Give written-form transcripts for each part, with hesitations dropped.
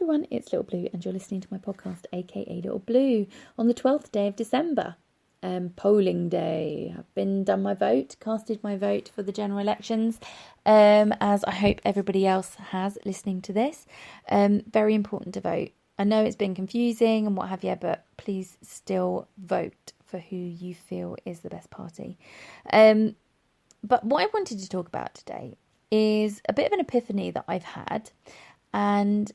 everyone, it's Little Blue and you're listening to my podcast, aka Little Blue, on the 12th day of December, polling day. I've done my vote, casted my vote for the general elections, as I hope everybody else has listening to this. Very important to vote. I know it's been confusing and what have you, but please still vote for who you feel is the best party. But what I wanted to talk about today is a bit of an epiphany that I've had, and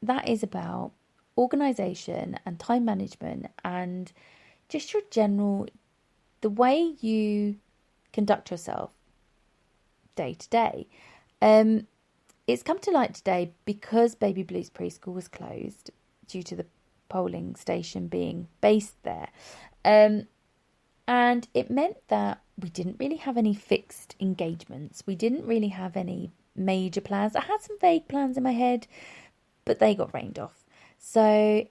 that is about organisation and time management and just your general, the way you conduct yourself day to day. It's come to light today because Baby Blue's preschool was closed due to the polling station being based there. And it meant that we didn't really have any fixed engagements. We didn't really have any major plans. I had some vague plans in my head, but they got rained off. So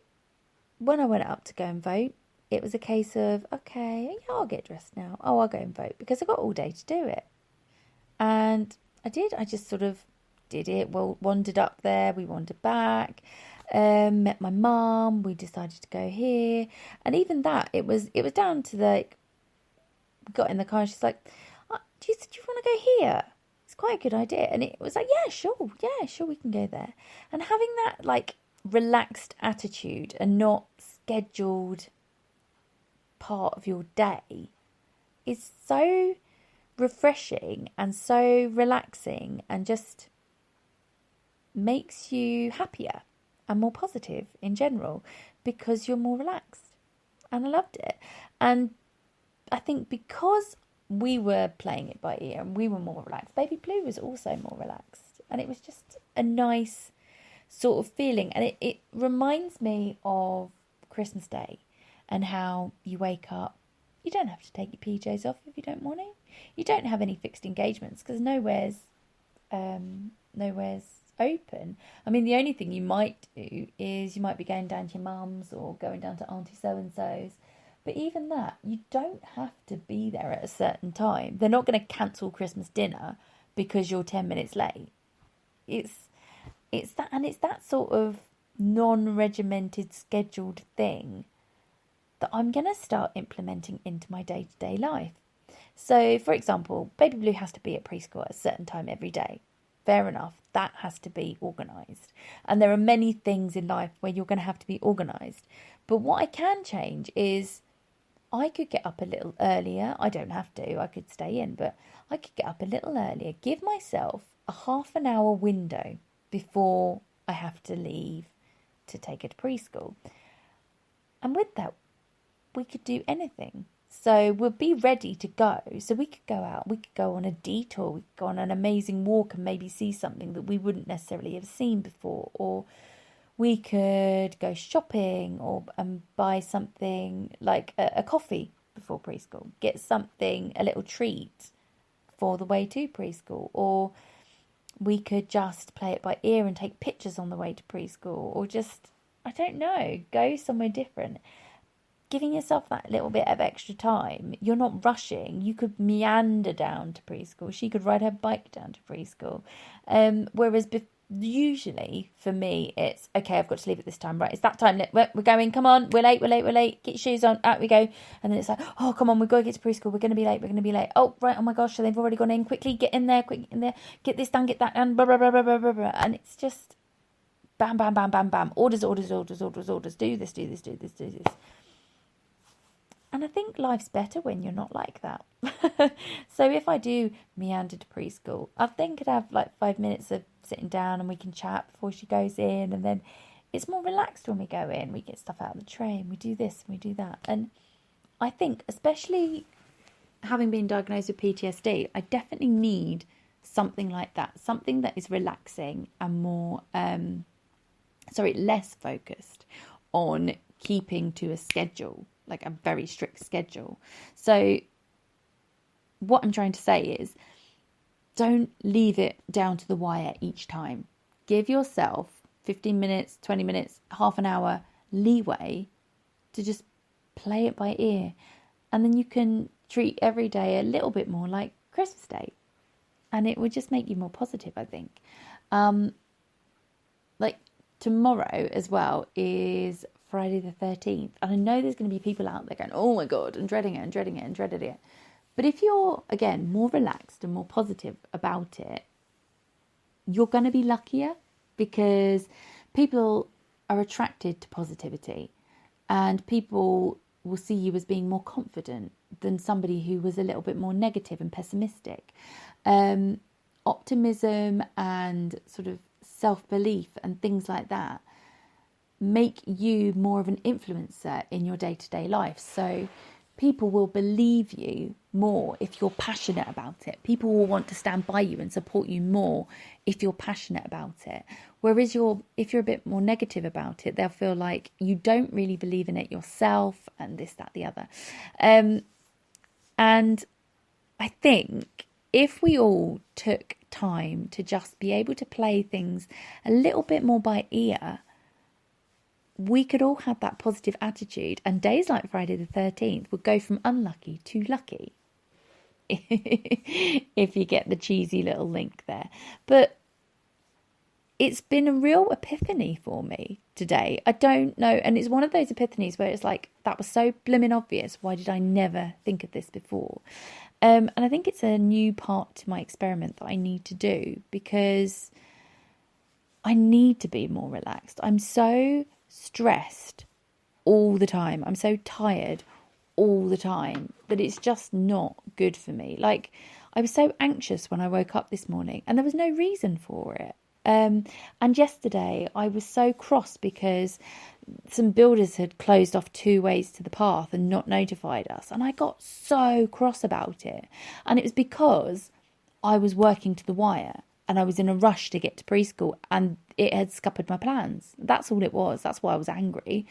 when I went up to go and vote, it was a case of, okay, yeah, I'll get dressed now. Oh, I'll go and vote because I got all day to do it. And I did. I just sort of did it. Well, wandered up there. We wandered back. Met my mum. We decided to go here. And even that, it was down to got in the car and she's like, oh, do you want to go here? It's quite a good idea. And it was like, yeah, sure, we can go there. And having that relaxed attitude and not scheduled part of your day is so refreshing and so relaxing and just makes you happier and more positive in general because you're more relaxed. And I loved it. And I think because we were playing it by ear and we were more relaxed, Baby Blue was also more relaxed. And it was just a nice sort of feeling. And it reminds me of Christmas Day and how you wake up. You don't have to take your PJs off if you don't want to. You don't have any fixed engagements because nowhere's open. I mean, the only thing you might do is you might be going down to your mum's or going down to Auntie So-and-so's. But even that, you don't have to be there at a certain time. They're not going to cancel Christmas dinner because you're 10 minutes late. It's that sort of non-regimented, scheduled thing that I'm going to start implementing into my day-to-day life. So, for example, Baby Blue has to be at preschool at a certain time every day. Fair enough. That has to be organised. And there are many things in life where you're going to have to be organised. But what I can change is I could get up a little earlier. I don't have to. I could stay in, but I could get up a little earlier. Give myself a half an hour window before I have to leave to take her to preschool. And with that, we could do anything. So we'll be ready to go. So we could go out. We could go on a detour. We could go on an amazing walk and maybe see something that we wouldn't necessarily have seen before. Or we could go shopping and buy something like a coffee before preschool. Get something, a little treat for the way to preschool. Or we could just play it by ear and take pictures on the way to preschool. Or just, I don't know, go somewhere different. Giving yourself that little bit of extra time. You're not rushing. You could meander down to preschool. She could ride her bike down to preschool. Whereas usually for me it's okay, I've got to leave at this time, right, it's that time, we're going, come on, we're late, get your shoes on, out we go. And then it's like, oh come on, we've got to get to preschool, we're going to be late, oh right, oh my gosh, so they've already gone in, quickly get in there, get this done, get that done, blah blah blah blah blah blah blah. And it's just bam bam bam bam bam, orders, do this. And I think life's better when you're not like that. So if I do meander to preschool, I think I'd have 5 minutes of sitting down and we can chat before she goes in. And then it's more relaxed when we go in. We get stuff out of the tray and we do this and we do that. And I think, especially having been diagnosed with PTSD, I definitely need something like that. Something that is relaxing and more, less focused on keeping to a schedule, like a very strict schedule. So what I'm trying to say is, don't leave it down to the wire each time. Give yourself 15 minutes, 20 minutes, half an hour leeway to just play it by ear. And then you can treat every day a little bit more like Christmas Day. And it would just make you more positive, I think. tomorrow as well is Friday the 13th. And I know there's going to be people out there going, oh my God, I'm dreading it and dreading it and dreading it. But if you're, again, more relaxed and more positive about it, you're going to be luckier, because people are attracted to positivity, and people will see you as being more confident than somebody who was a little bit more negative and pessimistic. Optimism and sort of self-belief and things like that make you more of an influencer in your day-to-day life. So people will believe you more if you're passionate about it. People will want to stand by you and support you more if you're passionate about it. Whereas if you're a bit more negative about it, they'll feel like you don't really believe in it yourself, and this, that, the other. And I think if we all took time to just be able to play things a little bit more by ear, we could all have that positive attitude, and days like Friday the 13th would go from unlucky to lucky. If you get the cheesy little link there. But it's been a real epiphany for me today. I don't know. And it's one of those epiphanies where it's like, that was so blimmin' obvious. Why did I never think of this before? And I think it's a new part to my experiment that I need to do, because I need to be more relaxed. I'm so stressed all the time. I'm so tired all the time that it's just not good for me. Like, I was so anxious when I woke up this morning, and there was no reason for it. And yesterday I was so cross because some builders had closed off 2 ways to the path and not notified us. And I got so cross about it. And it was because I was working to the wire and I was in a rush to get to preschool, and it had scuppered my plans. That's all it was. That's why I was angry.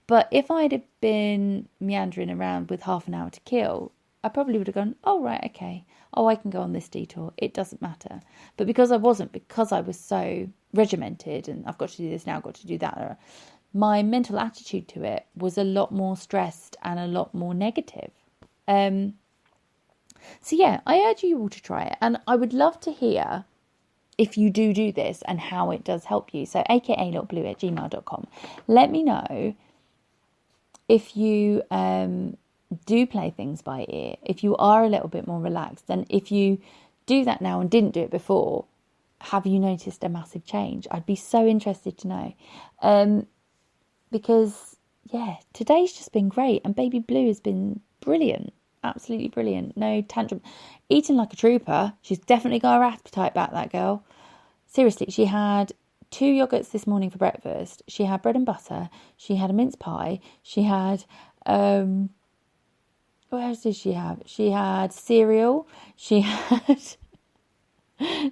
But if I'd have been meandering around with half an hour to kill, I probably would have gone, oh, right, okay. Oh, I can go on this detour. It doesn't matter. But because I wasn't, because I was so regimented and I've got to do this now, I've got to do that, my mental attitude to it was a lot more stressed and a lot more negative. So yeah, I urge you all to try it. And I would love to hear if you do this and how it does help you. So aka.blue@gmail.com. Let me know if you do play things by ear, if you are a little bit more relaxed, and if you do that now and didn't do it before, have you noticed a massive change? I'd be so interested to know. Because, yeah, today's just been great, and Baby Blue has been brilliant. Absolutely brilliant. No tantrum. Eating like a trooper. She's definitely got her appetite back, that girl. Seriously, she had 2 yogurts this morning for breakfast. She had bread and butter. She had a mince pie. She had, what else did she have? She had cereal. She had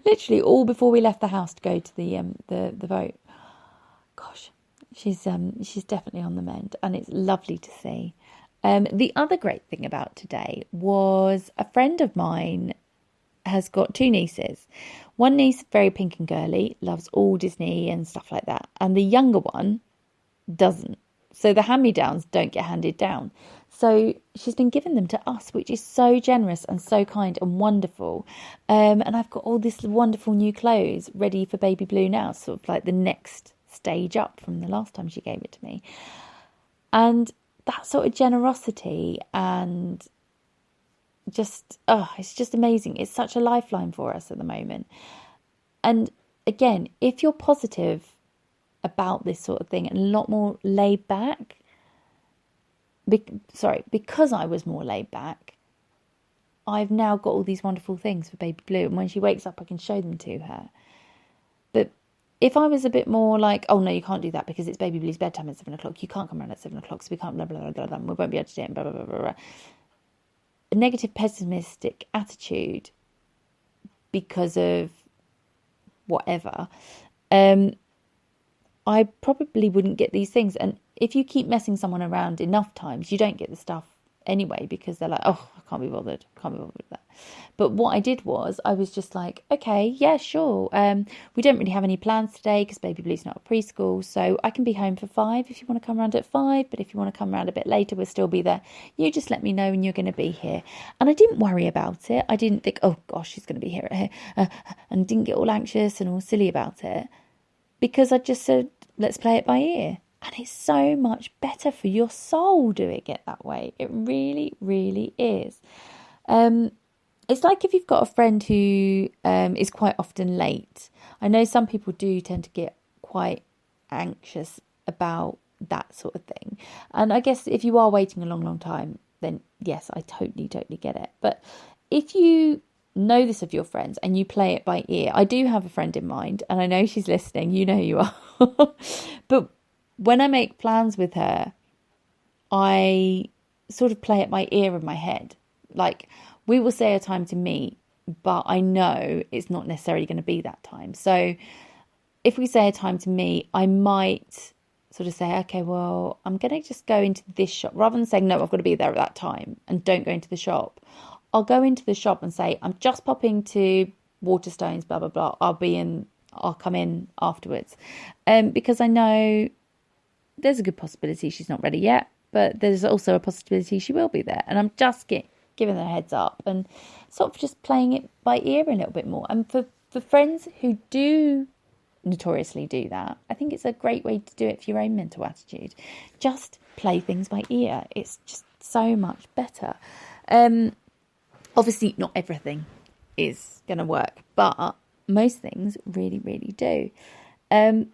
literally all before we left the house to go to the vote. Gosh, she's definitely on the mend, and it's lovely to see. The other great thing about today was a friend of mine has got 2 nieces. One niece, very pink and girly, loves all Disney and stuff like that. And the younger one doesn't. So the hand-me-downs don't get handed down. So she's been giving them to us, which is so generous and so kind and wonderful. And I've got all this wonderful new clothes ready for Baby Blue now, sort of like the next stage up from the last time she gave it to me. And that sort of generosity and just, it's just amazing. It's such a lifeline for us at the moment. And again, if you're positive about this sort of thing and a lot more laid back, because I was more laid back, I've now got all these wonderful things for Baby Blue, and when she wakes up I can show them to her. But if I was a bit more like, oh no, you can't do that because it's Baby Blue's bedtime at 7 o'clock, you can't come around at 7 o'clock, so we can't blah blah blah blah, blah, we won't be able to do it, blah blah blah blah blah. A negative pessimistic attitude because of whatever, I probably wouldn't get these things. And if you keep messing someone around enough times, you don't get the stuff anyway, because they're like, oh, I can't be bothered with that. But what I did was, I was just like, okay, yeah, sure. We don't really have any plans today because Baby Blue's not at preschool, so I can be home for 5 if you want to come around at 5, but if you want to come around a bit later, we'll still be there. You just let me know when you're going to be here. And I didn't worry about it. I didn't think, oh gosh, she's going to be here and didn't get all anxious and all silly about it, because I just said, let's play it by ear. And it's so much better for your soul doing it that way. It really, really is. It's like if you've got a friend who is quite often late. I know some people do tend to get quite anxious about that sort of thing. And I guess if you are waiting a long, long time, then yes, I totally, totally get it. But if you know this of your friends and you play it by ear, I do have a friend in mind, and I know she's listening. You know who you are. But when I make plans with her, I sort of play it by ear in my head. Like, we will say a time to meet, but I know it's not necessarily going to be that time. So if we say a time to meet, I might sort of say, okay, well, I'm going to just go into this shop. Rather than saying, no, I've got to be there at that time and don't go into the shop, I'll go into the shop and say, I'm just popping to Waterstones, blah, blah, blah. I'll come in afterwards. Because I know there's a good possibility she's not ready yet, but there's also a possibility she will be there. And I'm just giving her a heads up and sort of just playing it by ear a little bit more. And for friends who do notoriously do that, I think it's a great way to do it for your own mental attitude. Just play things by ear. It's just so much better. Obviously, not everything is going to work, but most things really, really do. And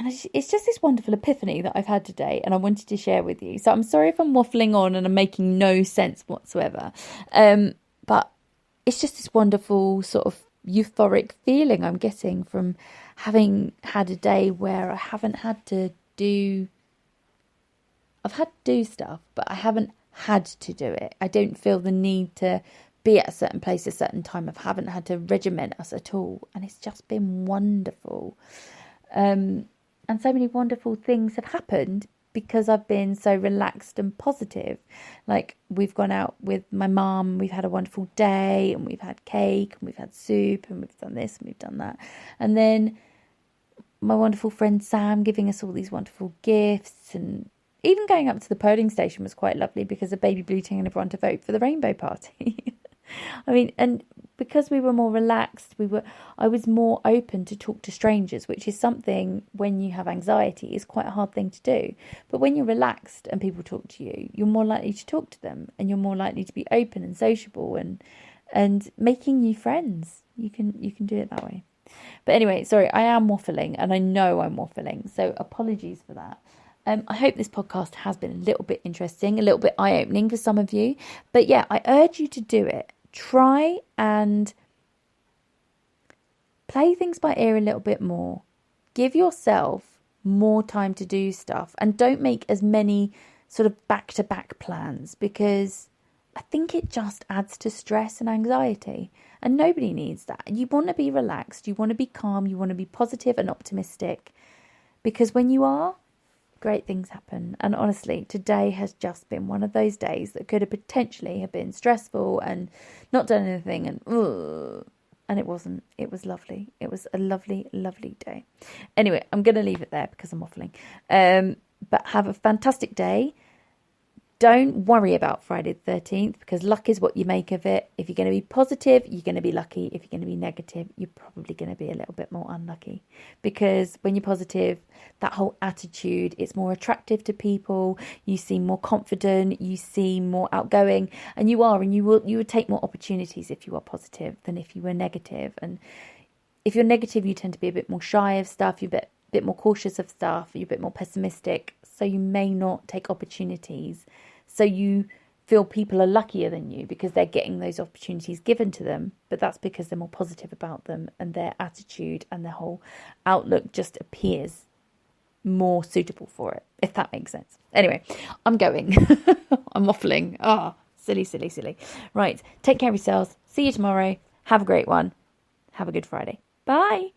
it's just this wonderful epiphany that I've had today, and I wanted to share with you. So I'm sorry if I'm waffling on and I'm making no sense whatsoever. But it's just this wonderful sort of euphoric feeling I'm getting from having had a day where I haven't had to do... I've had to do stuff, but I haven't had to do it. I don't feel the need to be at a certain place at a certain time. I haven't had to regiment us at all. And it's just been wonderful. And so many wonderful things have happened because I've been so relaxed and positive. Like, we've gone out with my mum, we've had a wonderful day, and we've had cake, and we've had soup, and we've done this, and we've done that. And then my wonderful friend Sam giving us all these wonderful gifts, and even going up to the polling station was quite lovely because of Baby Blue telling everyone to vote for the Rainbow Party. I mean, and because we were more relaxed, I was more open to talk to strangers, which is something when you have anxiety is quite a hard thing to do. But when you're relaxed and people talk to you, you're more likely to talk to them, and you're more likely to be open and sociable and making new friends. You can do it that way. But anyway, sorry, I am waffling, and I know I'm waffling, so apologies for that. I hope this podcast has been a little bit interesting, a little bit eye-opening for some of you. But yeah, I urge you to do it. Try and play things by ear a little bit more. Give yourself more time to do stuff, and don't make as many sort of back-to-back plans, because I think it just adds to stress and anxiety, and nobody needs that. You want to be relaxed, you want to be calm, you want to be positive and optimistic, because when you are, great things happen. And honestly, today has just been one of those days that could have potentially have been stressful and not done anything, and it wasn't. It was lovely. It was a lovely, lovely day. Anyway, I'm going to leave it there because I'm waffling. But have a fantastic day. Don't worry about Friday the 13th, because luck is what you make of it. If you're going to be positive, you're going to be lucky. If you're going to be negative, you're probably going to be a little bit more unlucky. Because when you're positive, that whole attitude, it's more attractive to people. You seem more confident. You seem more outgoing. And you would take more opportunities if you are positive than if you were negative. And if you're negative, you tend to be a bit more shy of stuff. You're a bit more cautious of stuff. You're a bit more pessimistic. So you may not take opportunities. So you feel people are luckier than you because they're getting those opportunities given to them. But that's because they're more positive about them, and their attitude and their whole outlook just appears more suitable for it, if that makes sense. Anyway, I'm going. I'm waffling. Silly. Right, take care of yourselves. See you tomorrow. Have a great one. Have a good Friday. Bye.